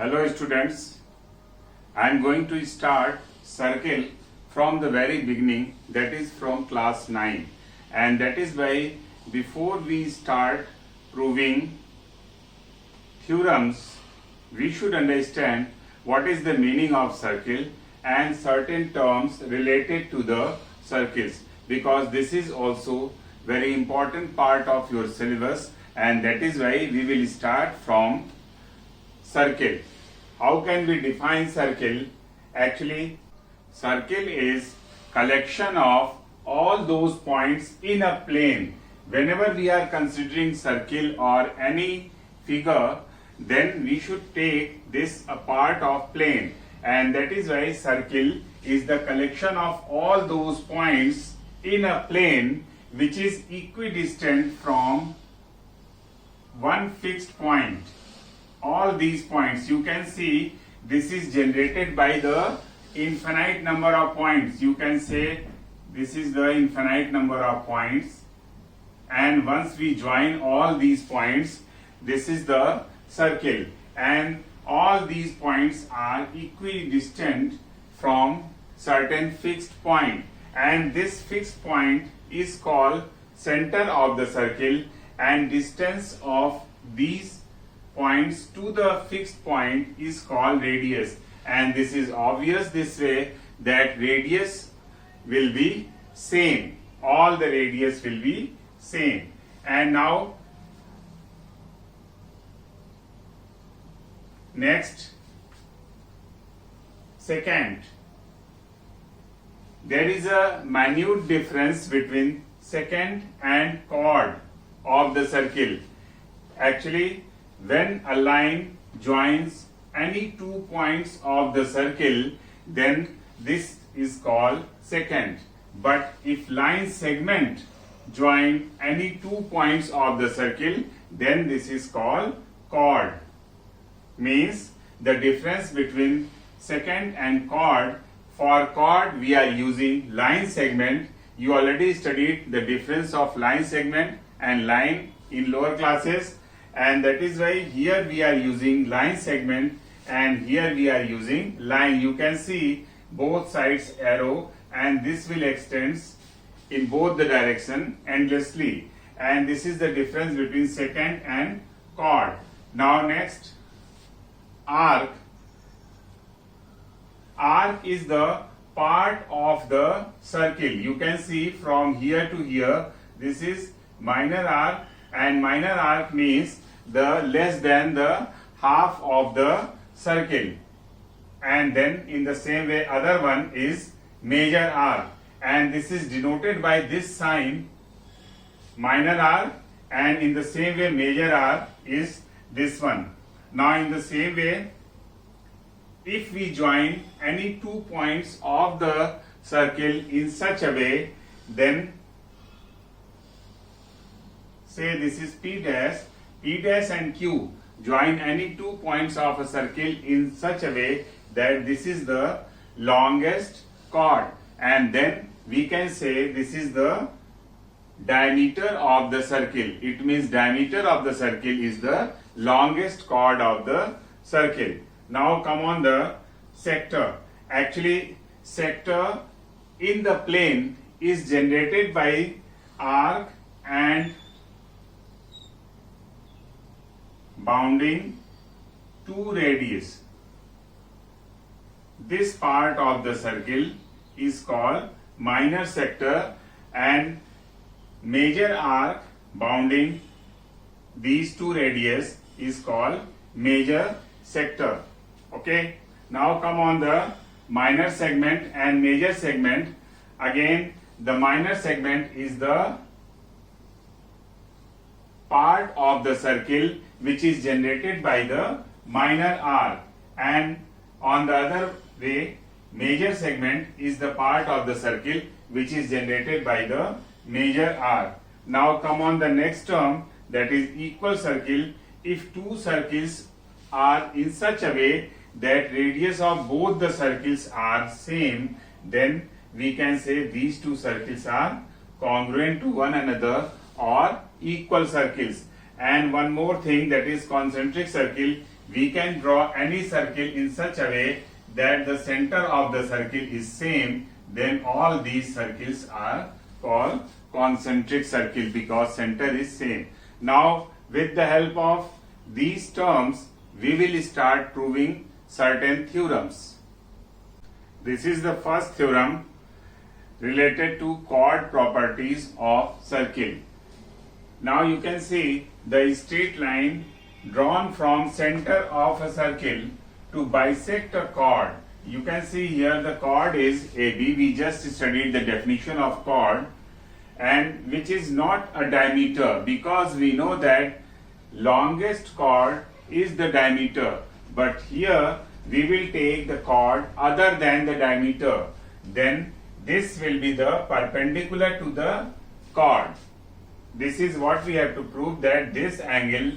Hello students, I am going to start circle from the very beginning, that is from class 9, and that is why before we start proving theorems we should understand what is the meaning of circle and certain terms related to the circles, because this is also very important part of your syllabus, and that is why we will start from circle. How can we define circle? Actually, circle is collection of all those points in a plane. Whenever we are considering circle or any figure, then we should take this a part of plane, and that is why circle is the collection of all those points in a plane which is equidistant from one fixed point. All these points, you can see this is generated by the infinite number of points. You can say this is the infinite number of points, and once we join all these points, this is the circle, and all these points are equidistant from certain fixed point, and this fixed point is called center of the circle, and distance of these points to the fixed point is called radius. And this is obvious this way, that radius will be same, all the radius will be same. And now next, secant. There is a minute difference between secant and chord of the circle. Actually, when a line joins any 2 points of the circle, then this is called secant. But if line segment join any 2 points of the circle, then this is called chord. Means the difference between secant and chord. For chord we are using line segment. You already studied the difference of line segment and line in lower classes, and that is why here we are using line segment and here we are using line. You can see both sides arrow, and this will extend in both the direction endlessly, and this is the difference between secant and chord. Now next, arc. Arc is the part of the circle. You can see from here to here, this is minor arc, and minor arc means the less than the half of the circle, and then in the same way other one is major arc, and this is denoted by this sign minor arc, and in the same way major arc is this one. Now in the same way, if we join any 2 points of the circle in such a way, then say this is P dash and Q, join any 2 points of a circle in such a way that this is the longest chord, and then we can say this is the diameter of the circle. It means diameter of the circle is the longest chord of the circle. Now come on the sector. Actually, sector in the plane is generated by arc and bounding two radius. This part of the circle is called minor sector, and major arc bounding these two radius is called major sector. Okay, now come on the minor segment and major segment. Again, the minor segment is the part of the circle which is generated by the minor arc, and on the other way, major segment is the part of the circle which is generated by the major arc. Now come on the next term, that is equal circle. If two circles are in such a way that radius of both the circles are same, then we can say these two circles are congruent to one another or equal circles. And one more thing, that is concentric circle. we can draw any circle in such a way that the center of the circle is same, then all these circles are called concentric circle because center is same. Now with the help of these terms we will start proving certain theorems. This is the first theorem related to chord properties of circle. Now you can see the straight line drawn from center of a circle to bisect a chord. You can see here the chord is AB. We just studied the definition of chord, and which is not a diameter because we know that longest chord is the diameter, but here we will take the chord other than the diameter, then this will be the perpendicular to the chord. This is what we have to prove, that this angle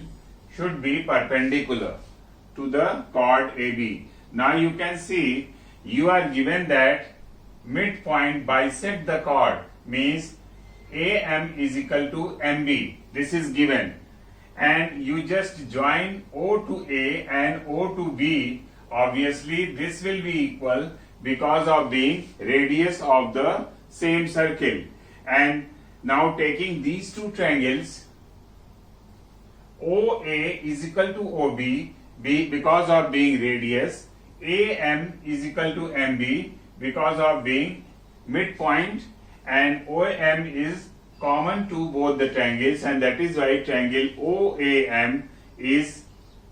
should be perpendicular to the chord AB. Now you can see you are given that midpoint bisect the chord, means AM is equal to MB. This is given, and you just join O to A and O to B. Obviously this will be equal because of being radius of the same circle. And now taking these two triangles, OA is equal to OB because of being radius, AM is equal to MB because of being midpoint, and OM is common to both the triangles, and that is why triangle OAM is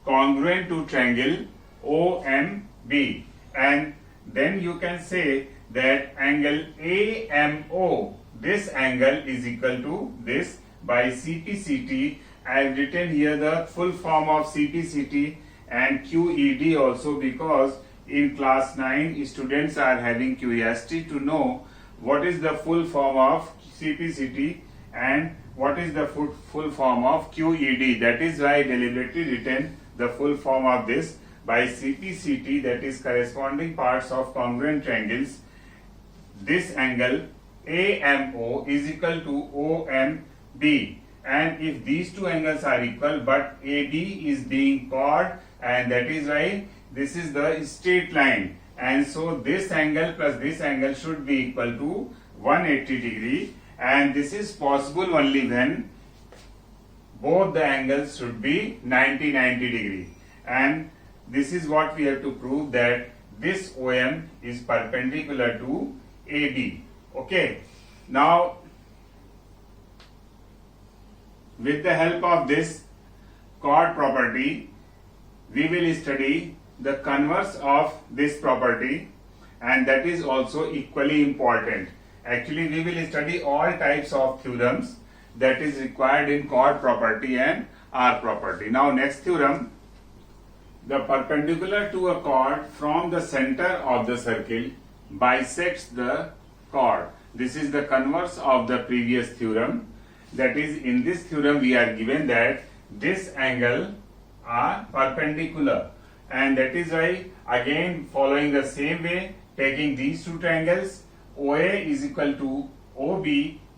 congruent to triangle OMB. And then you can say that angle AMO, this angle is equal to this by CPCT. I have written here the full form of CPCT and QED also because in class 9 students are having curiosity to know what is the full form of CPCT and what is the full form of QED. That is why I deliberately written the full form of this by CPCT, that is corresponding parts of congruent triangles. This angle AMO is equal to OMB, and if these two angles are equal but AB is being chord, and that is why this is the straight line, and so this angle plus this angle should be equal to 180 degree, and this is possible only when both the angles should be 90 degree. And this is what we have to prove, that this OM is perpendicular to AB. Okay, now with the help of this chord property we will study the converse of this property, and that is also equally important. Actually we will study all types of theorems that is required in chord property and R property. Now next theorem, the perpendicular to a chord from the center of the circle bisects the chord. This is the converse of the previous theorem. That is, in this theorem we are given that this angle are perpendicular, and that is why again following the same way, taking these two triangles, OA is equal to OB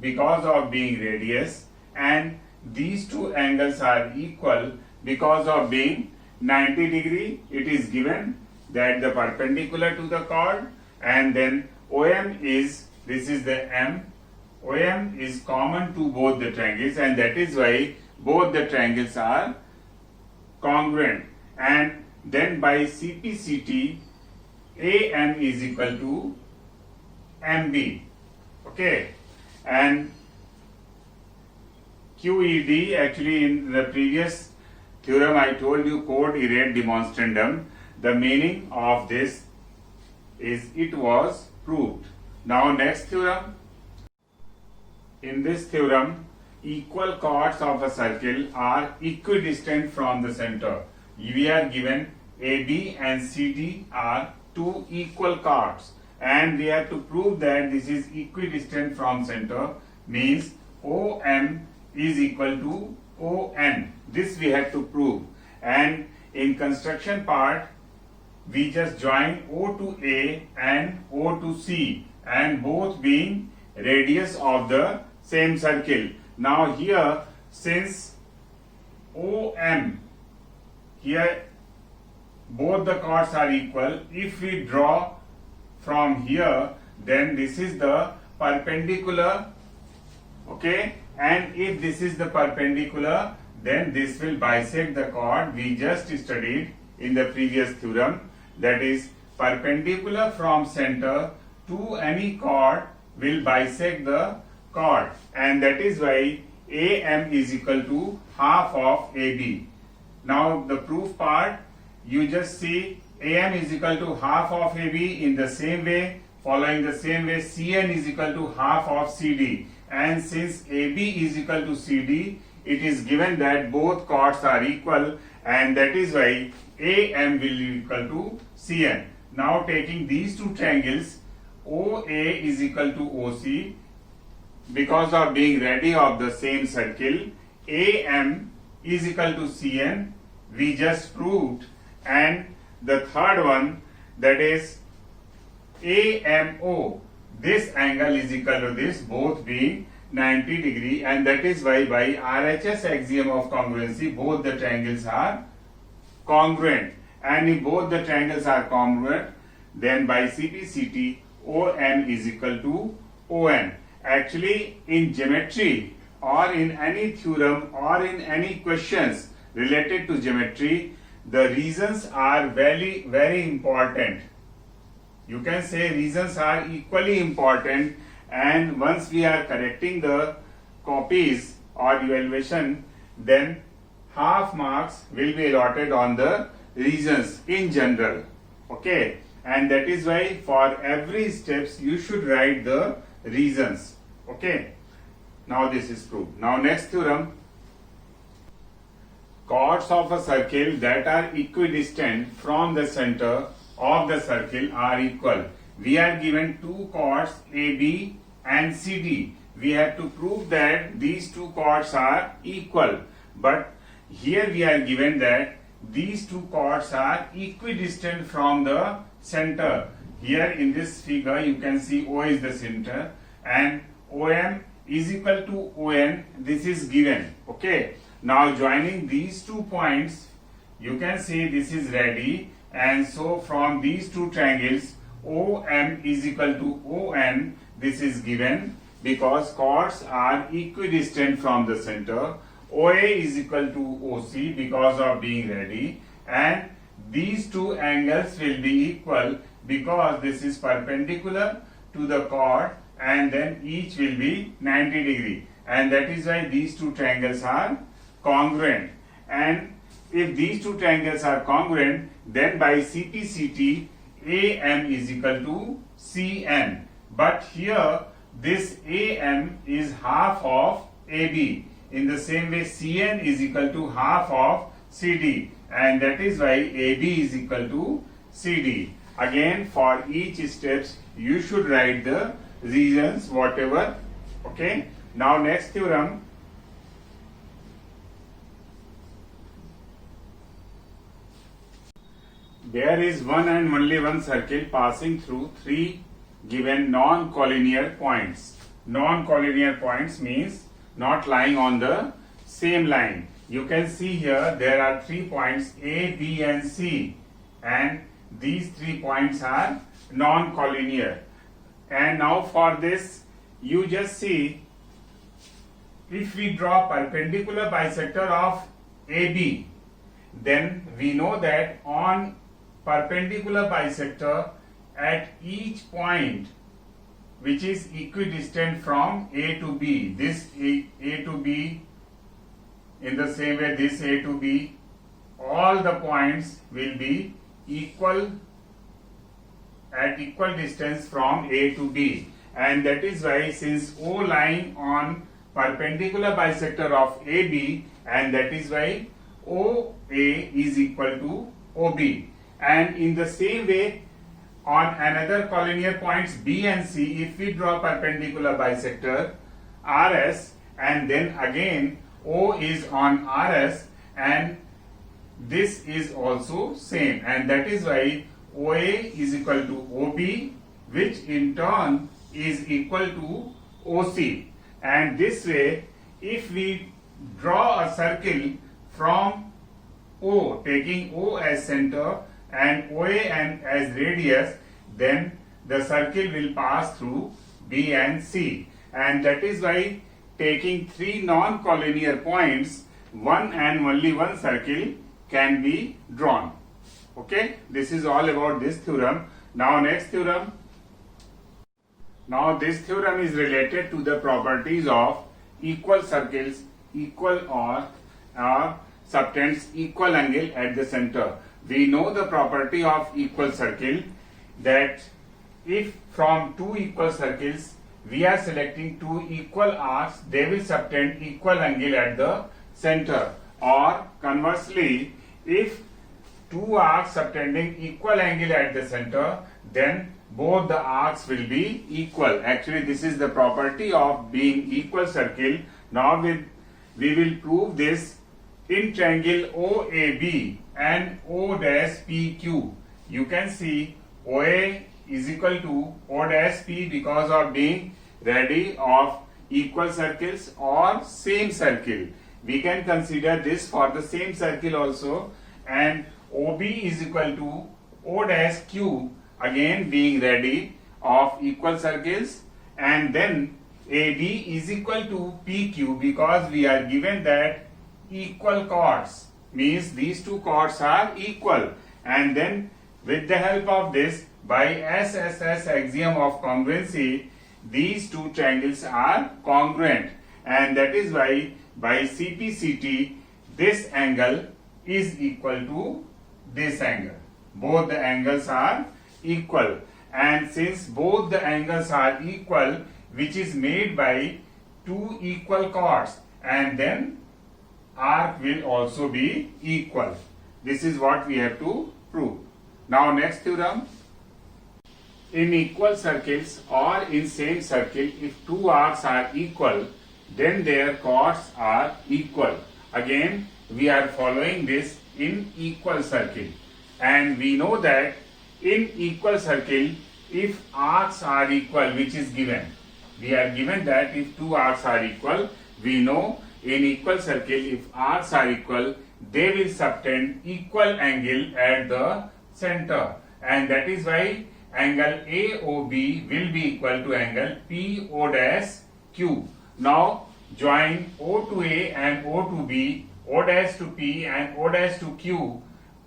because of being radius, and these two angles are equal because of being 90 degree. It is given that the perpendicular to the chord, and then OM is, this is the M, OM is common to both the triangles, and that is why both the triangles are congruent. And then by CPCT, AM is equal to MB. Okay, and QED, actually in the previous theorem I told you quod erat demonstrandum. The meaning of this is it was proved. Now next theorem. In this theorem, equal chords of a circle are equidistant from the center. We are given AB and CD are two equal chords, and we have to prove that this is equidistant from center, means OM is equal to ON. This we have to prove, and in construction part we just join O to A and O to C, and both being radius of the same circle. Now here, since OM, here both the chords are equal. If we draw from here, then this is the perpendicular, okay, and if this is the perpendicular, then this will bisect the chord we just studied in the previous theorem, that is perpendicular from center to any chord will bisect the chord, and that is why AM is equal to half of AB. Now the proof part, you just see AM is equal to half of AB. In the same way, following the same way, CN is equal to half of CD, and since AB is equal to CD, it is given that both chords are equal, and that is why AM will be equal to CN. Now taking these two triangles, OA is equal to OC, because of being radii of the same circle, AM is equal to CN, we just proved, and the third one, that is AMO, this angle is equal to this, both being 90 degree, and that is why by RHS axiom of congruency both the triangles are congruent, and if both the triangles are congruent, then by CPCT OM is equal to ON. Actually, in geometry or in any theorem or in any questions related to geometry, the reasons are very, very important. You can say reasons are equally important, and once we are correcting the copies or evaluation, then half marks will be allotted on the reasons in general. Okay, and that is why for every steps you should write the reasons. Okay, now this is proved. Now next theorem, chords of a circle that are equidistant from the center of the circle are equal. We are given two chords AB and CD. We have to prove that these two chords are equal, but here we are given that these two chords are equidistant from the center. Here in this figure you can see O is the center and OM is equal to ON. This is given. Okay, now joining these 2 points, you can see this is radii, and so from these two triangles OM is equal to ON. This is given because chords are equidistant from the center. OA is equal to OC because of being radii, and these two angles will be equal because this is perpendicular to the chord, and then each will be 90 degree, and that is why these two triangles are congruent. And if these two triangles are congruent, then by CPCT AM is equal to CN. But here this AM is half of AB. In the same way, CN is equal to half of CD, and that is why AB is equal to CD. Again, for each steps you should write the reasons whatever. Okay, now next theorem, there is one and only one circle passing through three given non-collinear points. Non-collinear points means not lying on the same line. You can see here there are 3 points A, B and C, and these 3 points are non-collinear. And now for this, you just see, if we draw perpendicular bisector of AB, then we know that on perpendicular bisector at each point which is equidistant from A to B, this A to B, in the same way this A to B, all the points will be equal at equal distance from A to B, and that is why since O lying on perpendicular bisector of AB, and that is why OA is equal to OB. And in the same way, on another collinear points B and C, if we draw perpendicular bisector RS, and then again O is on RS, and this is also same, and that is why OA is equal to OB, which in turn is equal to OC. And this way, if we draw a circle from O, taking O as center, and OA and as radius, then the circle will pass through B and C, and that is why taking three non-collinear points, one and only one circle can be drawn. Okay, this is all about this theorem. Now next theorem. Now this theorem is related to the properties of equal circles, equal or subtends equal angle at the center. We know the property of equal circle, that if from two equal circles we are selecting two equal arcs, they will subtend equal angle at the center. Or conversely, if two arcs subtending equal angle at the center, then both the arcs will be equal. Actually, this is the property of being equal circle. Now we will prove this in triangle OAB and O'PQ. You can see OA is equal to O'P because of being radii of equal circles or same circle. We can consider this for the same circle also, and OB is equal to O'Q, again being radii of equal circles, and then AD is equal to PQ because we are given that equal chords, means these two chords are equal, and then with the help of this, by SSS axiom of congruency, these two triangles are congruent, and that is why by CPCT this angle is equal to this angle. Both the angles are equal, and since both the angles are equal, which is made by two equal chords, and then arc will also be equal. This is what we have to prove. Now next theorem. In equal circles or in same circle, if two arcs are equal, then their chords are equal. Again, we are following this in equal circle, and we know that in equal circle, if arcs are equal, which is given, we are given that if two arcs are equal, we know in equal circle, if arcs are equal, they will subtend equal angle at the center, and that is why angle AOB will be equal to angle PO'Q. Now join O to A and O to B, O dash to P and O dash to Q.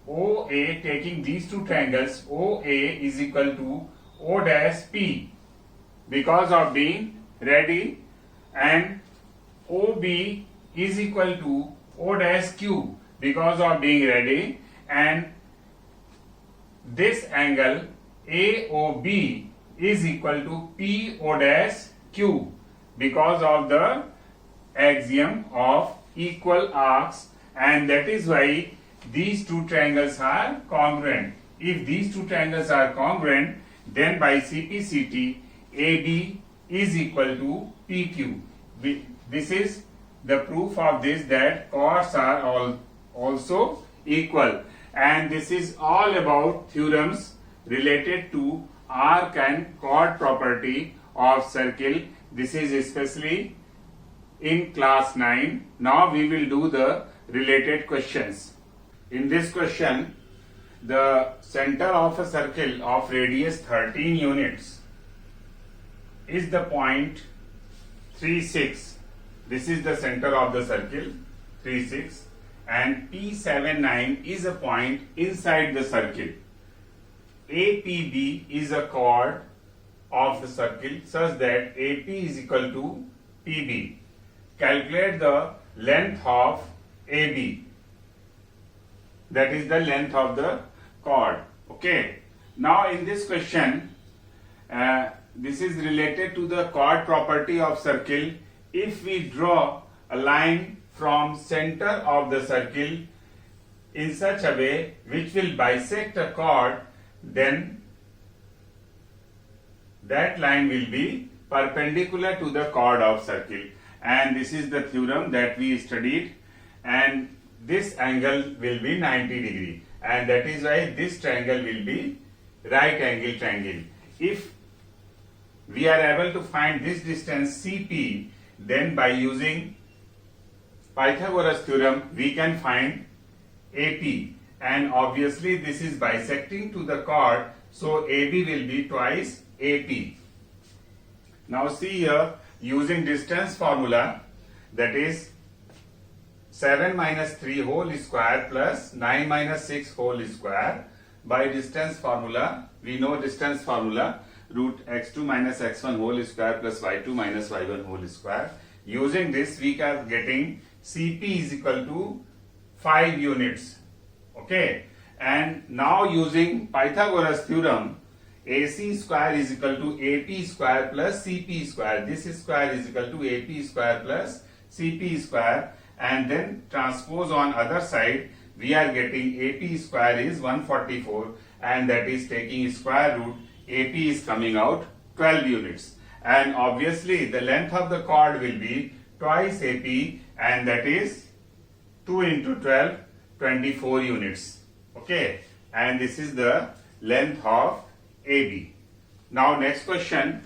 OA, taking these two triangles, OA is equal to O dash P because of being radii, and OB is equal to O dash Q because of being radii, and this angle AOB is equal to PO dash Q because of the axiom of equal arcs, and that is why these two triangles are congruent. If these two triangles are congruent, then by CPCT AB is equal to PQ. This is the proof of this, that chords are all also equal, and this is all about theorems related to arc and chord property of circle. This is especially in class 9. Now we will do the related questions. In this question, the center of a circle of radius 13 units is the point 36. This is the center of the circle 36, and P79 is a point inside the circle. APB is a chord of the circle such that AP is equal to PB. Calculate the length of AB. That is the length of the chord. Okay. Now in this question, this is related to the chord property of circle. If we draw a line from center of the circle in such a way which will bisect a chord, then that line will be perpendicular to the chord of circle, and this is the theorem that we studied, and this angle will be 90 degree, and that is why this triangle will be right angle triangle. If we are able to find this distance CP, then by using Pythagoras theorem we can find AP, and obviously this is bisecting to the chord, so AB will be twice AP. Now see here, using distance formula, that is 7 minus 3 whole square plus 9 minus 6 whole square. By distance formula, we know distance formula, root x2 minus x1 whole square plus y2 minus y1 whole square. Using this, we are getting CP is equal to 5 units. Okay, and now using Pythagoras theorem, AC square is equal to AP square plus CP square. This square is equal to AP square plus CP square, and then transpose on other side, we are getting AP square is 144, and that is taking square root, AP is coming out 12 units. And obviously the length of the chord will be twice AP, and that is 2 into 12, 24 units. Okay, and this is the length of AB. Now next question.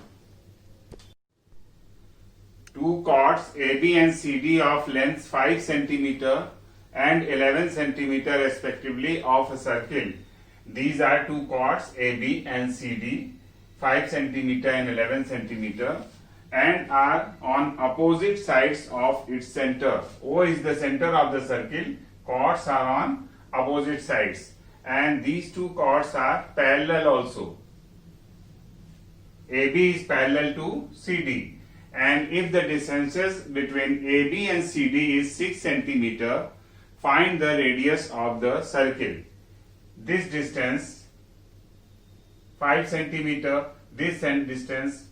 Two chords AB and CD of length 5 cm and 11 cm respectively of a circle. These are two chords AB and CD, 5 cm and 11 cm, and are on opposite sides of its center. O is the center of the circle, chords are on opposite sides, and these two chords are parallel also. AB is parallel to CD, and if the distances between AB and CD is 6 cm, find the radius of the circle. This distance 5 cm, this distance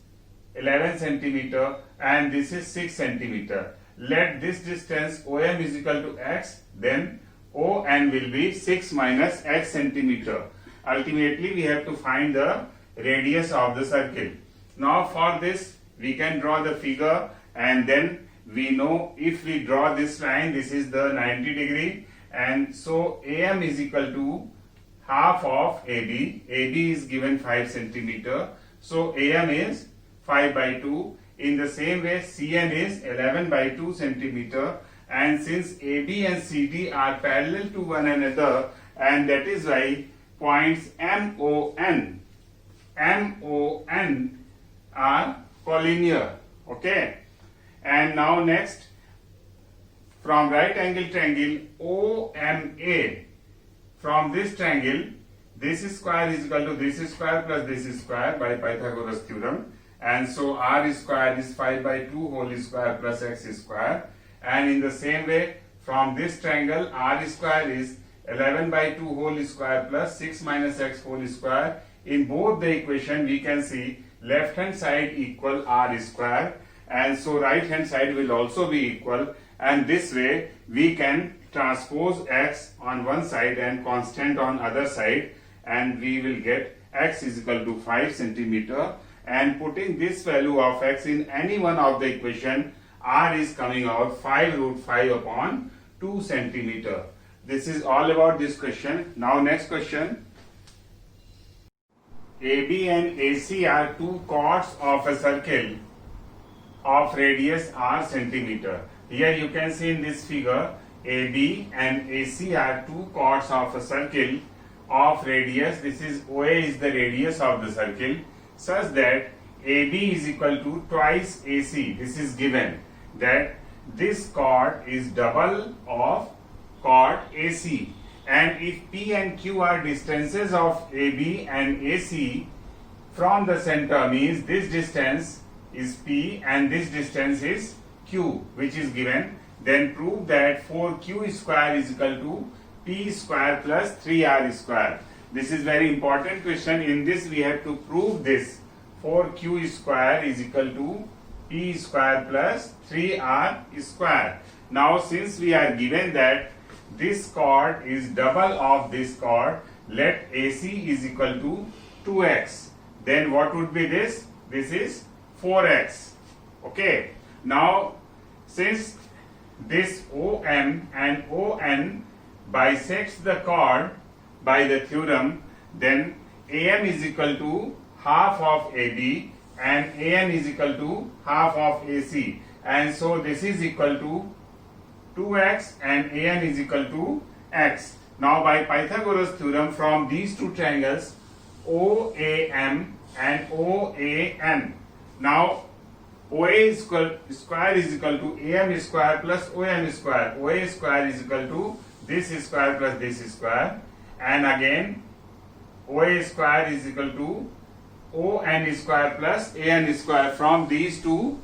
11 cm, and this is 6 cm. Let this distance OM is equal to x, then ON will be 6 minus x centimeter. Ultimately, we have to find the radius of the circle. Now for this, we can draw the figure, and then we know if we draw this line, this is the 90 degree, and so AM is equal to half of AB. AB is given 5 centimeter, so AM is 5 by 2. In the same way, CN is 11 by 2 centimeter, and since AB and CD are parallel to one another, and that is why points MON are collinear. Okay, and now next, from right angle triangle OMA, from this triangle, this square is equal to this square plus this square by Pythagoras theorem, and so r square is 5 by 2 whole square plus x square. And in the same way, from this triangle, r square is 11 by 2 whole square plus 6 minus x whole square. In both the equation, we can see left hand side equal r square, and so right hand side will also be equal, and this way we can transpose x on one side and constant on other side, and we will get x is equal to 5 centimeter, and putting this value of x in any one of the equation, r is coming out 5 root 5 upon 2 centimeter. This is all about this question. Now next question. AB and AC are two chords of a circle of radius r centimeter. Here you can see in this figure, AB and AC are two chords of a circle of radius, this is OA is the radius of the circle, such that AB is equal to twice AC. This is given that this chord is double of chord AC, and if P and Q are distances of AB and AC from the center, means this distance is P and this distance is Q, which is given, then prove that 4Q square is equal to P square plus 3R square. This is very important question. In this we have to prove this. 4Q square is equal to P square plus 3R square. Now since we are given that this chord is double of this chord, let AC is equal to 2x. Then what would be this? This is 4x. Okay. Now since this OM and ON bisects the chord by the theorem, then AM is equal to half of AB and AN is equal to half of AC, and so this is equal to 2x and AN is equal to x. Now by Pythagoras theorem, from these two triangles OAM and OAN, now OA square is equal to AM square plus OM square. OA square is equal to this square plus this square, and again OA square is equal to ON square plus AN square. From these two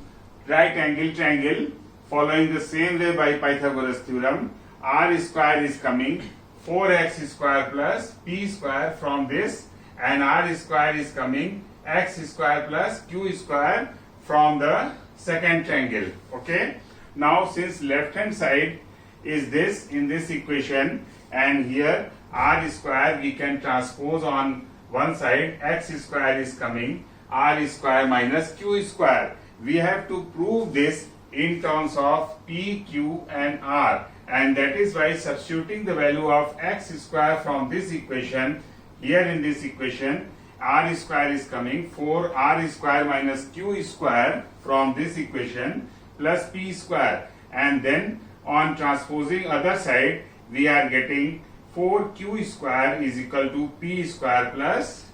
right angle triangle, following the same way by Pythagoras theorem, R square is coming 4x square plus P square from this, and R square is coming x square plus Q square from the second triangle. Okay, now since left hand side is this in this equation, and here R square we can transpose on one side, x square is coming R square minus Q square. We have to prove this in terms of P, Q and R, and that is why substituting the value of x square from this equation here in this equation, R square is coming 4R square minus Q square from this equation plus P square, and then on transposing other side we are getting 4Q square is equal to P square plus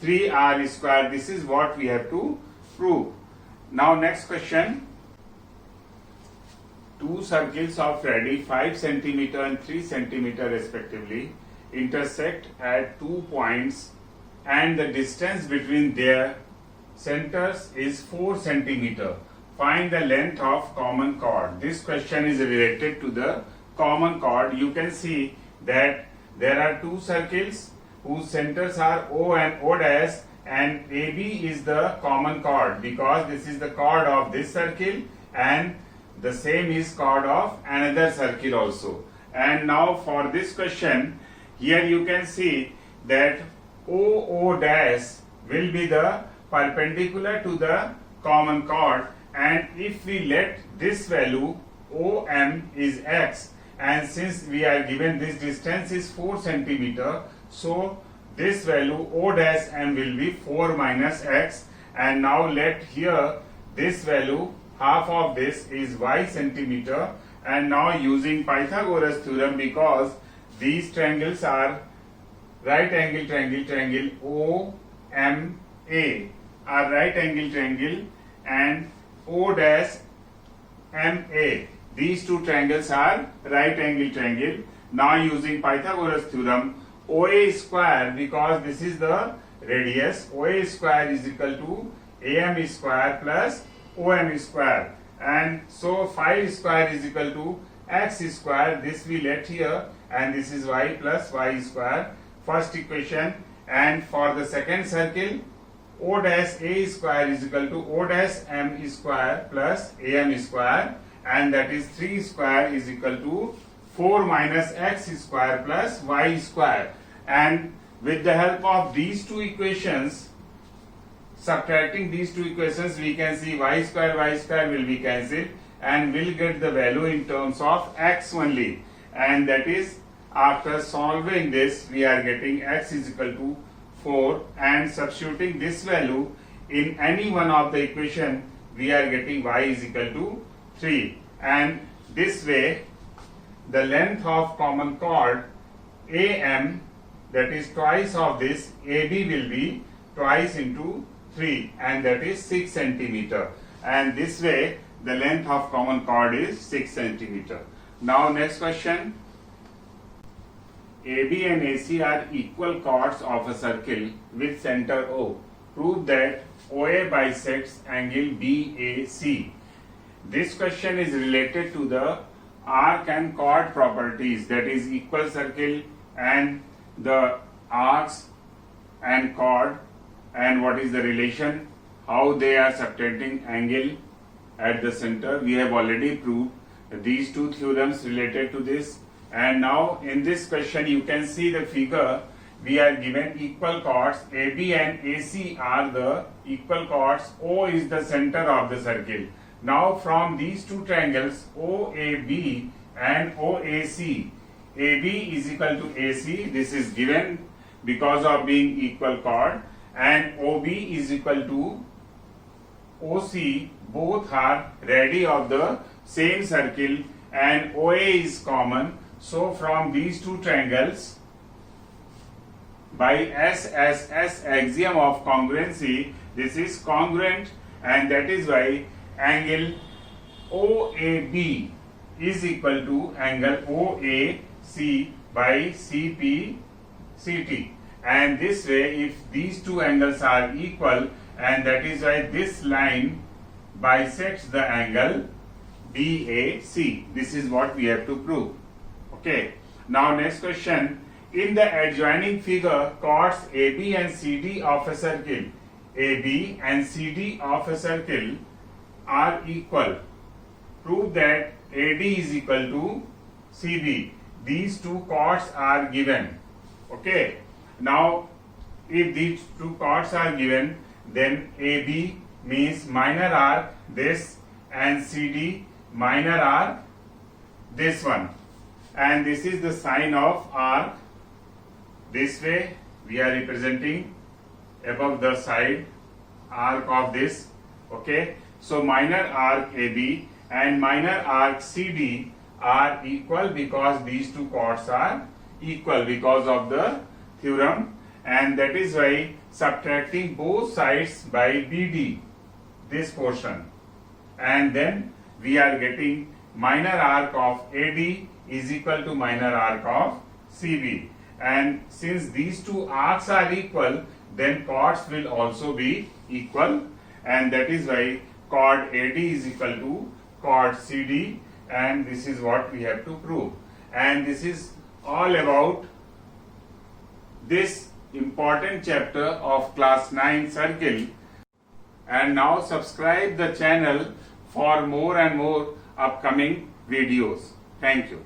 3R square. This is what we have to prove. Now next question. Two circles of radii 5 cm and 3 cm respectively intersect at 2 points, and the distance between their centers is 4 cm. Find the length of common chord. This question is related to the common chord. You can see that there are two circles whose centers are O and O dash, and AB is the common chord because this is the chord of this circle and the same is chord of another circle also. And now for this question, here you can see that OO dash will be the perpendicular to the common chord, and if we let this value OM is x, and since we are given this distance is 4 cm, so this value O dash M will be 4 minus x, and now let here this value, half of this is y centimeter, and now using Pythagoras theorem, because these triangles are right angle triangle OMA are right angle triangle, and O dash MA, these two triangles are right angle triangle. Now using Pythagoras theorem, OA square, because this is the radius, OA square is equal to AM square plus OM square, and so 5 square is equal to x square. This we let here, and this is y plus y square, first equation. And for the second circle, O dash A square is equal to O dash M square plus AM square, and that is 3 square is equal to 4 minus x square plus y square. And with the help of these two equations, subtracting these two equations, we can see y square will be cancelled, and we'll get the value in terms of x only, and that is after solving this we are getting x is equal to 4, and substituting this value in any one of the equation we are getting y is equal to 3, and this way the length of common chord AM, that is twice of this, AB will be twice into 3, and that is 6 cm, and this way the length of common chord is 6 cm. Now next question. AB and AC are equal chords of a circle with center O. Prove that OA bisects angle BAC. This question is related to the arc and chord properties, that is equal circle and the arcs and chord, and what is the relation, how they are subtending angle at the center. We have already proved these two theorems related to this, and now in this question you can see the figure. We are given equal chords, AB and AC are the equal chords, O is the center of the circle. Now from these two triangles OAB and OAC, AB is equal to AC, this is given because of being equal chord, and OB is equal to OC, both are radii of the same circle, and OA is common, So from these two triangles, by SSS axiom of congruency, this is congruent, and that is why angle OAB is equal to angle OAC by CPCT. And this way, if these two angles are equal, and that is why this line bisects the angle BAC. This is what we have to prove. Okay. Now next question. In the adjoining figure, chords AB and CD of a circle, AB and CD of a circle are equal. Prove that AD is equal to CB. These two chords are given. Okay. Now, if these two chords are given, then AB means minor R this, and CD minor R this one. And this is the sign of arc. This way we are representing above the side arc of this. Okay. So minor arc AB and minor arc CD are equal because these two chords are equal because of the theorem, and that is why subtracting both sides by BD, this portion, and then we are getting minor arc of AD is equal to minor arc of CB. And since these two arcs are equal, then chords will also be equal, and that is why chord AD is equal to chord CD, and this is what we have to prove. And this is all about this important chapter of class 9 circle. And now subscribe the channel for more and more upcoming videos. Thank you.